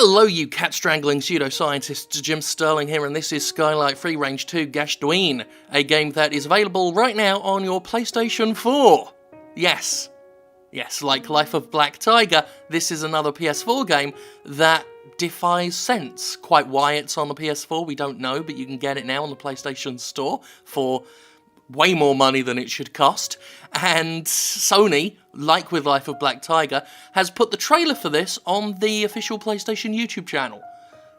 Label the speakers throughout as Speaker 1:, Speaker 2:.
Speaker 1: Hello you cat-strangling pseudoscientists, Jim Sterling here, and this is SKYLIGHT FREERANGE 2 Gachduine, a game that is available right now on your PlayStation 4. Yes, like Life of Black Tiger, this is another PS4 game that defies sense. Quite why it's on the PS4, we don't know, but you can get it now on the PlayStation Store for way more money than it should cost, and Sony, like with Life of Black Tiger, has put the trailer for this on the official PlayStation YouTube channel,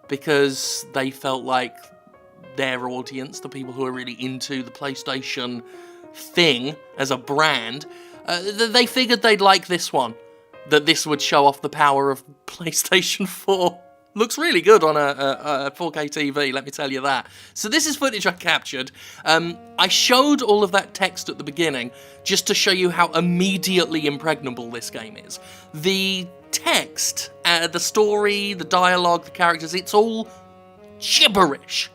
Speaker 1: because they felt like their audience, the people who are really into the PlayStation thing as a brand, they figured they'd like this one, that this would show off the power of PlayStation 4. Looks really good on a 4K TV, let me tell you that. So this is footage I captured. I showed all of that text at the beginning just to show you how immediately impregnable this game is. The text, the story, the dialogue, the characters, it's all gibberish.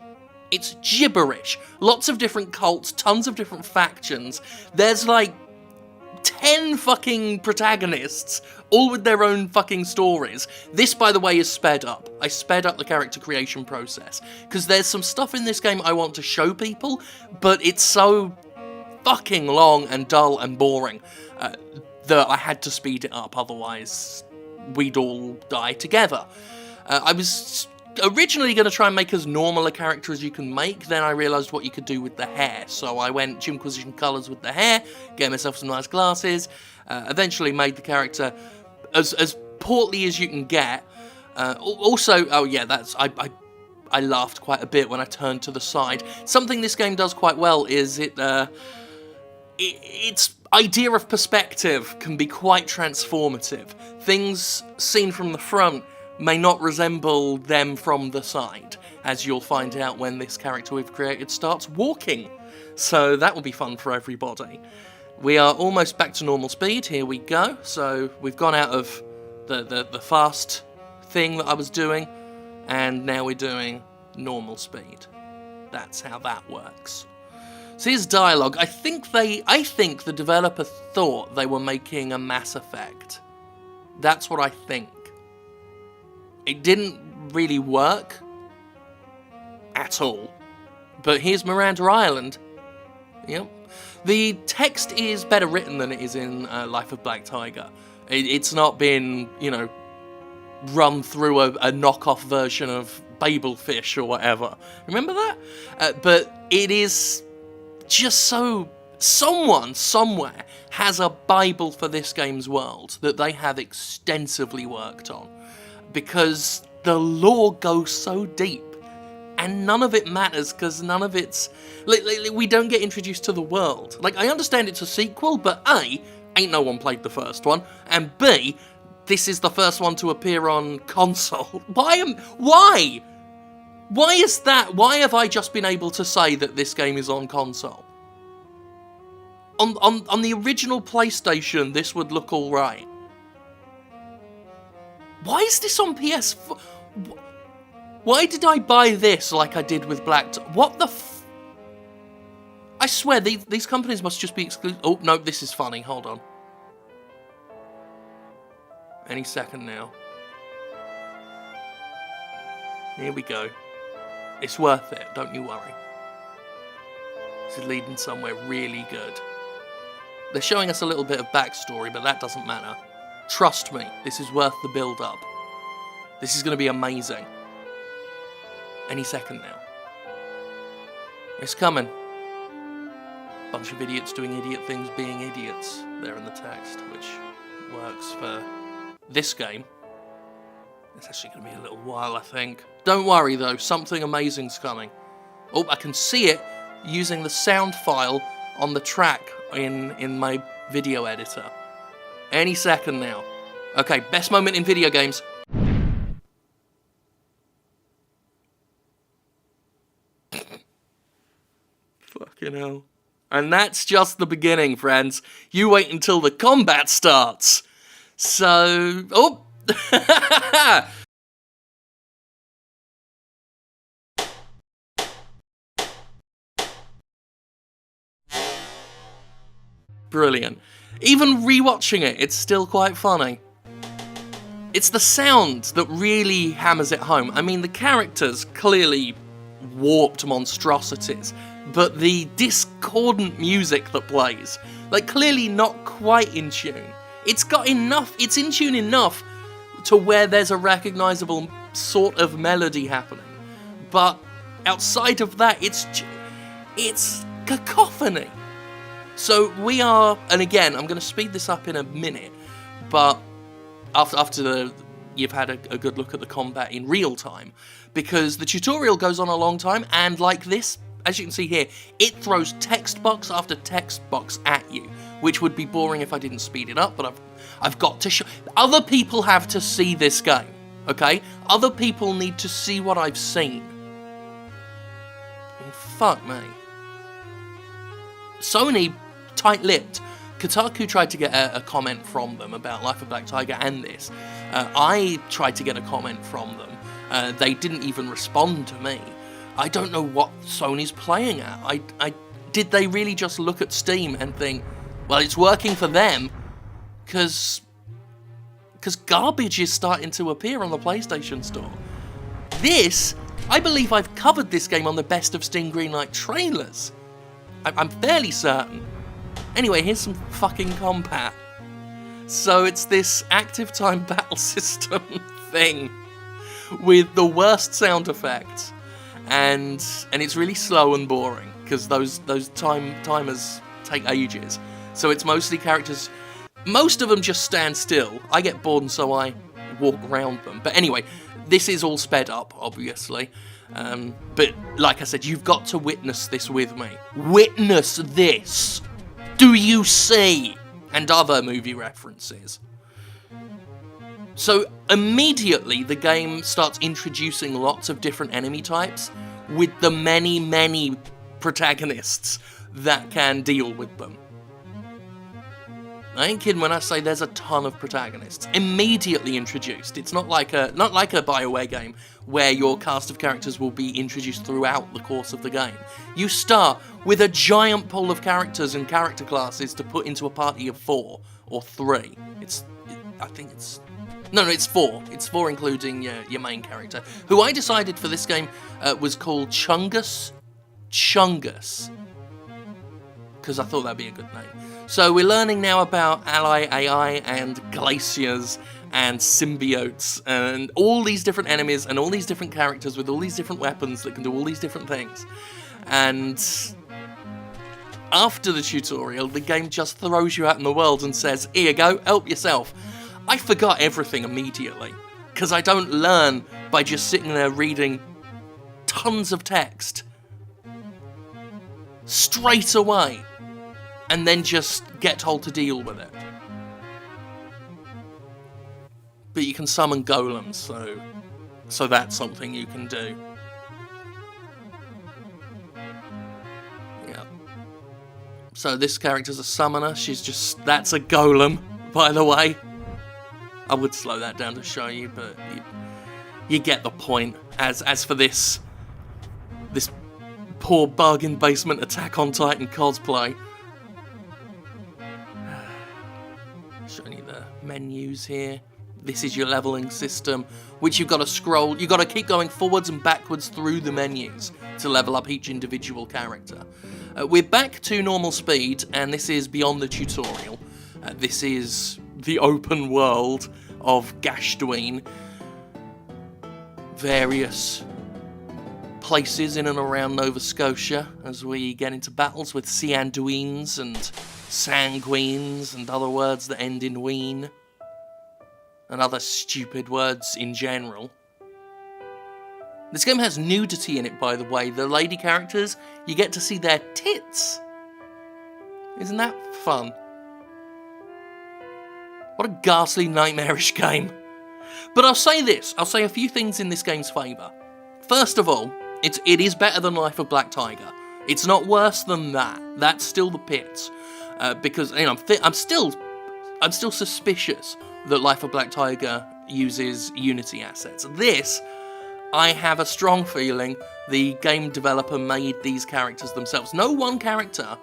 Speaker 1: It's gibberish. Lots of different cults, tons of different factions. There's like 10 fucking protagonists, all with their own fucking stories. This, by the way, is sped up. I sped up the character creation process, because there's some stuff in this game I want to show people, but it's so fucking long and dull and boring that I had to speed it up, otherwise we'd all die together. I was originally going to try and make as normal a character as you can make, then I realised what you could do with the hair, so I went Jimquisition colours with the hair, gave myself some nice glasses, eventually made the character as portly as you can get. Also, oh yeah, I laughed quite a bit when I turned to the side. Something this game does quite well is its idea of perspective can be quite transformative. Things seen from the front may not resemble them from the side, as you'll find out when this character we've created starts walking. So that will be fun for everybody. We are almost back to normal speed, here we go. So we've gone out of the fast thing that I was doing, and now we're doing normal speed. That's how that works. So here's dialogue. I think the developer thought they were making a Mass Effect. That's what I think. It didn't really work at all, but here's Miranda Island. Yep. The text is better written than it is in Life of Black Tiger. It's not been, you know, run through a knockoff version of Babelfish or whatever. Remember that? But it is just so... Someone, somewhere, has a Bible for this game's world that they have extensively worked on. Because the lore goes so deep, and none of it matters, because none of it's... we don't get introduced to the world. Like, I understand it's a sequel, but A, ain't no one played the first one, and B, this is the first one to appear on console. Why? Why is that? Why have I just been able to say that this game is on console? On the original PlayStation, this would look alright. Why is this on PS4? Why did I buy this like I did with what the f... I swear, these companies must just be exclusive. Oh, no, this is funny. Hold on. Any second now. Here we go. It's worth it, don't you worry. This is leading somewhere really good. They're showing us a little bit of backstory, but that doesn't matter. Trust me, this is worth the build-up. This is going to be amazing. Any second now. It's coming. Bunch of idiots doing idiot things being idiots there in the text, which works for this game. It's actually going to be a little while, I think. Don't worry, though. Something amazing's coming. Oh, I can see it using the sound file on the track in my video editor. Any second now. Okay, best moment in video games. Fucking hell. And that's just the beginning, friends. You wait until the combat starts. So... Oh! Brilliant. Even rewatching it, it's still quite funny. It's the sound that really hammers it home. I mean, the characters clearly warped monstrosities, but the discordant music that plays, like, clearly not quite in tune. It's got enough, it's in tune enough to where there's a recognisable sort of melody happening. But outside of that, it's cacophony. So we are, and again, I'm going to speed this up in a minute, but after you've had a good look at the combat in real time, because the tutorial goes on a long time, and like this, as you can see here, it throws text box after text box at you, which would be boring if I didn't speed it up, but I've got to show. Other people have to see this game, okay? Other people need to see what I've seen. And fuck me. Sony, tight-lipped. Kotaku tried to get a comment from them about Life of Black Tiger and this. I tried to get a comment from them. They didn't even respond to me. I don't know what Sony's playing at. Did they really just look at Steam and think, well, it's working for them, because garbage is starting to appear on the PlayStation Store. This, I believe I've covered this game on the Best of Steam Greenlight trailers. I'm fairly certain. Anyway, here's some fucking combat. So it's this active time battle system thing with the worst sound effects, and it's really slow and boring because those timers take ages. So it's mostly characters. Most of them just stand still. I get bored, and so I walk around them. But anyway, this is all sped up, obviously. But like I said, you've got to witness this with me. Witness this. Do you see? And other movie references. So immediately the game starts introducing lots of different enemy types with the many protagonists that can deal with them. I ain't kidding when I say there's a ton of protagonists immediately introduced. It's not like a BioWare game where your cast of characters will be introduced throughout the course of the game. You start with a giant pool of characters and character classes to put into a party of 4 or 3. It's 4. It's 4 including your main character, who I decided for this game was called Chungus, because I thought that'd be a good name. So we're learning now about ally AI and glaciers and symbiotes and all these different enemies and all these different characters with all these different weapons that can do all these different things. And after the tutorial, the game just throws you out in the world and says, here you go, help yourself. I forgot everything immediately, because I don't learn by just sitting there reading tons of text straight away, and then just get told to deal with it. But you can summon golems, so that's something you can do. Yeah. So this character's a summoner. That's a golem, by the way. I would slow that down to show you, but you get the point. As for this poor bargain basement Attack on Titan cosplay. Showing you the menus here. This is your leveling system, which you've got to scroll. You've got to keep going forwards and backwards through the menus to level up each individual character. We're back to normal speed, and this is beyond the tutorial. This is the open world of Gachduine. Various places in and around Nova Scotia as we get into battles with Cianduines and Sanguines and other words that end in ween. And other stupid words in general. This game has nudity in it, by the way. The lady characters, you get to see their tits. Isn't that fun? What a ghastly, nightmarish game. But I'll say this. I'll say a few things in this game's favour. First of all, it is better than Life of Black Tiger. It's not worse than that. That's still the pits. Because I'm still suspicious that Life of Black Tiger uses Unity assets. This, I have a strong feeling the game developer made these characters themselves. No one character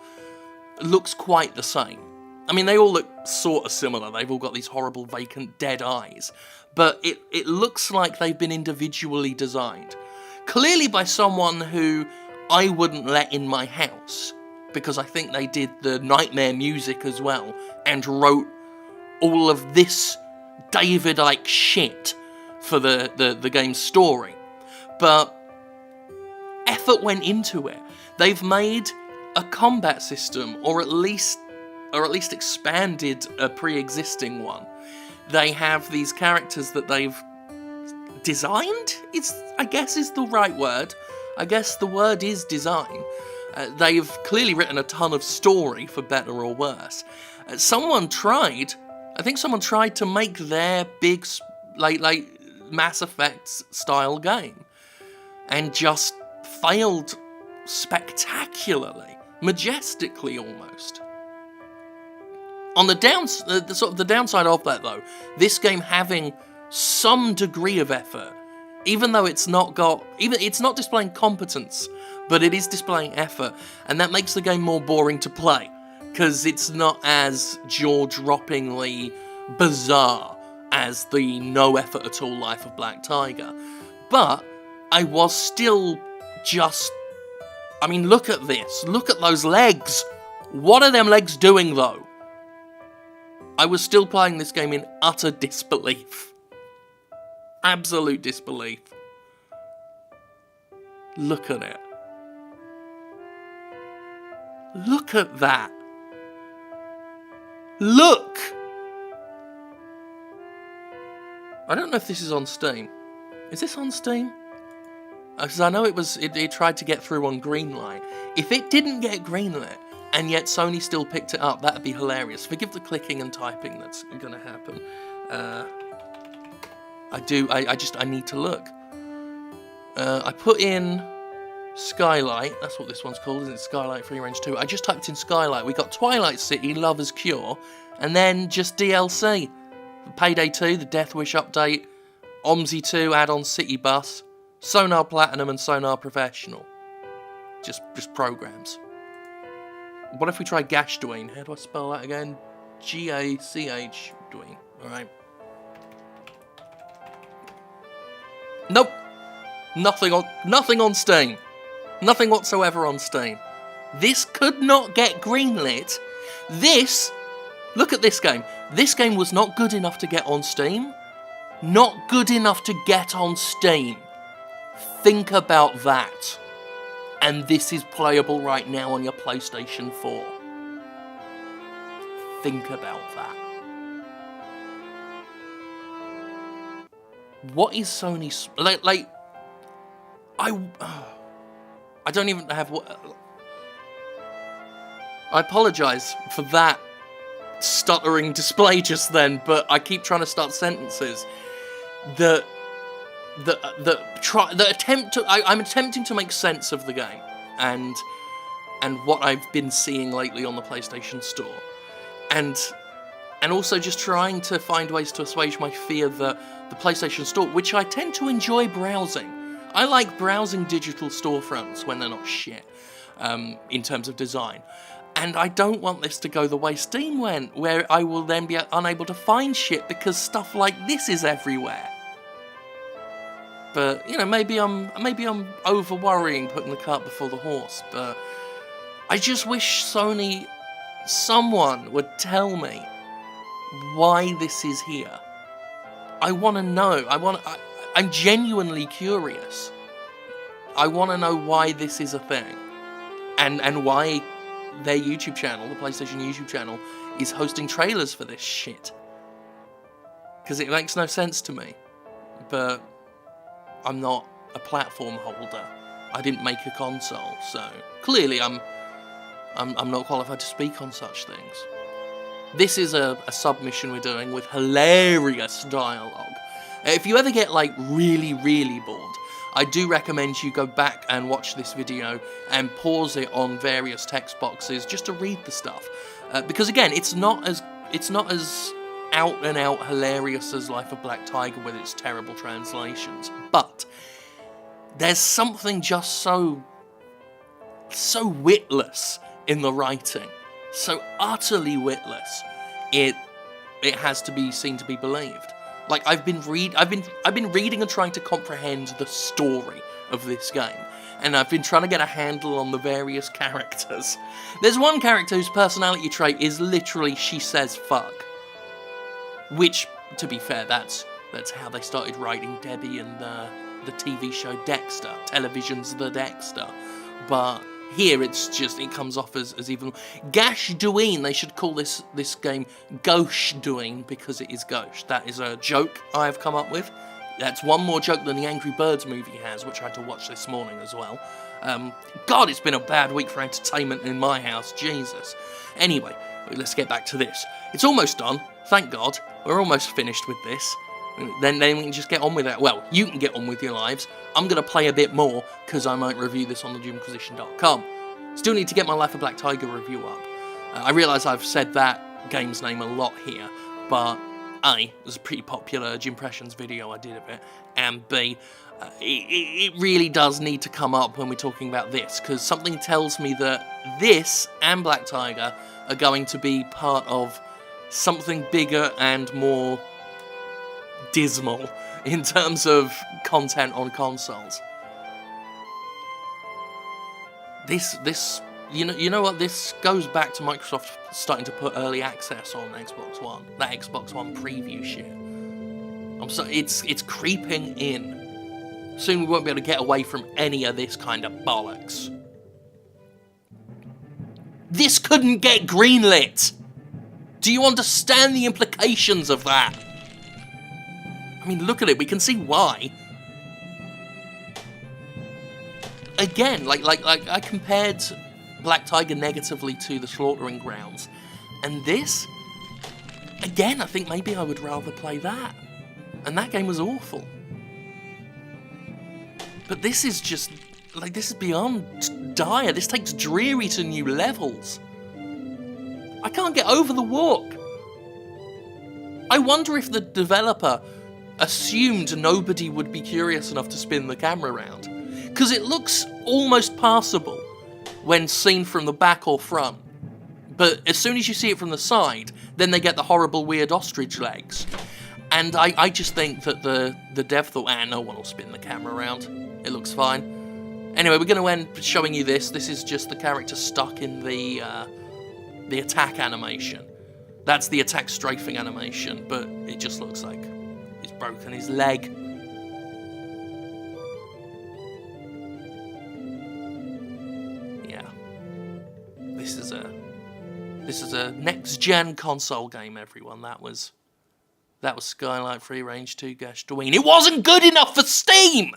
Speaker 1: looks quite the same. I mean, they all look sort of similar. They've all got these horrible vacant dead eyes. But it looks like they've been individually designed. Clearly by someone who I wouldn't let in my house, because I think they did the nightmare music as well, and wrote all of this David-like shit for the game's story. But effort went into it. They've made a combat system, or at least expanded a pre-existing one. They have these characters that they've designed, I guess is the right word. I guess the word is design. They've clearly written a ton of story, for better or worse. I think someone tried to make their big, like Mass Effect style game, and just failed spectacularly, majestically almost. On the downside of that, though, this game having some degree of effort, even though it's not displaying competence, but it is displaying effort, and that makes the game more boring to play, because it's not as jaw-droppingly bizarre as the no effort at all life of Black Tiger. But I was still look at this, look at those legs. What are them legs doing, though? I was still playing this game in utter disbelief. Absolute disbelief. Look at it. Look at that. Look! I don't know if this is on Steam. Is this on Steam? Because I know it tried to get through on Greenlight. If it didn't get greenlit, and yet Sony still picked it up, that'd be hilarious. Forgive the clicking and typing that's gonna happen. I need to look. I put in Skylight, that's what this one's called, isn't it? Skylight Free-Range 2. I just typed in Skylight. We got Twilight City, Lover's Cure, and then just DLC. Payday 2, the Death Wish update, OMSI 2 add-on City Bus, Sonar Platinum and Sonar Professional. Just programs. What if we try Gachduine? How do I spell that again? G-A-C-H Duine. Alright. Nope. Nothing on Steam. Nothing whatsoever on Steam. This could not get greenlit. Look at this game. This game was not good enough to get on Steam. Not good enough to get on Steam. Think about that. And this is playable right now on your PlayStation 4. Think about that. What is Sony's... I don't even have... I apologise for that stuttering display just then, but I keep trying to start sentences. I'm attempting to make sense of the game and what I've been seeing lately on the PlayStation Store, and also just trying to find ways to assuage my fear that the PlayStation Store, which I tend to enjoy browsing. I like browsing digital storefronts when they're not shit, in terms of design. And I don't want this to go the way Steam went, where I will then be unable to find shit because stuff like this is everywhere. But, you know, maybe I'm over worrying, putting the cart before the horse, but I just wish someone would tell me why this is here. I want to know. I'm genuinely curious. I want to know why this is a thing. And why their YouTube channel, the PlayStation YouTube channel, is hosting trailers for this shit. Because it makes no sense to me. But I'm not a platform holder. I didn't make a console, so clearly I'm not qualified to speak on such things. This is a submission we're doing with hilarious dialogue. If you ever get, like, really, really bored, I do recommend you go back and watch this video and pause it on various text boxes just to read the stuff. Because, again, it's not as out-and-out hilarious as Life of Black Tiger with its terrible translations. But there's something just so witless in the writing, so utterly witless, it has to be seen to be believed. Like, I've been reading and trying to comprehend the story of this game, and I've been trying to get a handle on the various characters. There's one character whose personality trait is literally she says fuck. Which, to be fair, that's how they started writing Debbie and the TV show Dexter, television's The Dexter. But here it comes off as even... Gachduine, they should call this game Gachduine, because it is gauche. That is a joke I've come up with. That's one more joke than the Angry Birds movie has, which I had to watch this morning as well. God, it's been a bad week for entertainment in my house, Jesus. Anyway, let's get back to this. It's almost done, thank God. We're almost finished with this. Then we can just get on with it. Well, you can get on with your lives. I'm going to play a bit more, because I might review this on thejimquisition.com. Still need to get my Life of Black Tiger review up. I realise I've said that game's name a lot here, but A, it was a pretty popular Jimpressions video I did of it, and B, it really does need to come up when we're talking about this, because something tells me that this and Black Tiger are going to be part of something bigger and more dismal in terms of content on consoles. This you know what, this goes back to Microsoft starting to put early access on Xbox One, that Xbox One preview shit. It's creeping in. Soon we won't be able to get away from any of this kind of bollocks. This couldn't get greenlit. Do you understand the implications of that? I mean, look at it, we can see why. Again, like I compared Black Tiger negatively to the Slaughtering Grounds, and this, again, I think maybe I would rather play that. And that game was awful. But this is just, like, this is beyond dire. This takes dreary to new levels. I can't get over the walk. I wonder if the developer assumed nobody would be curious enough to spin the camera around. Because it looks almost passable when seen from the back or front. But as soon as you see it from the side, then they get the horrible weird ostrich legs. And I just think that the dev thought, no one will spin the camera around. It looks fine. Anyway, we're going to end showing you this. This is just the character stuck in the attack animation. That's the attack strafing animation, but it just looks like he's broken his leg. Yeah. This is a next-gen console game, everyone. That was SKYLIGHT FREERANGE 2 Gachduine. It wasn't good enough for Steam!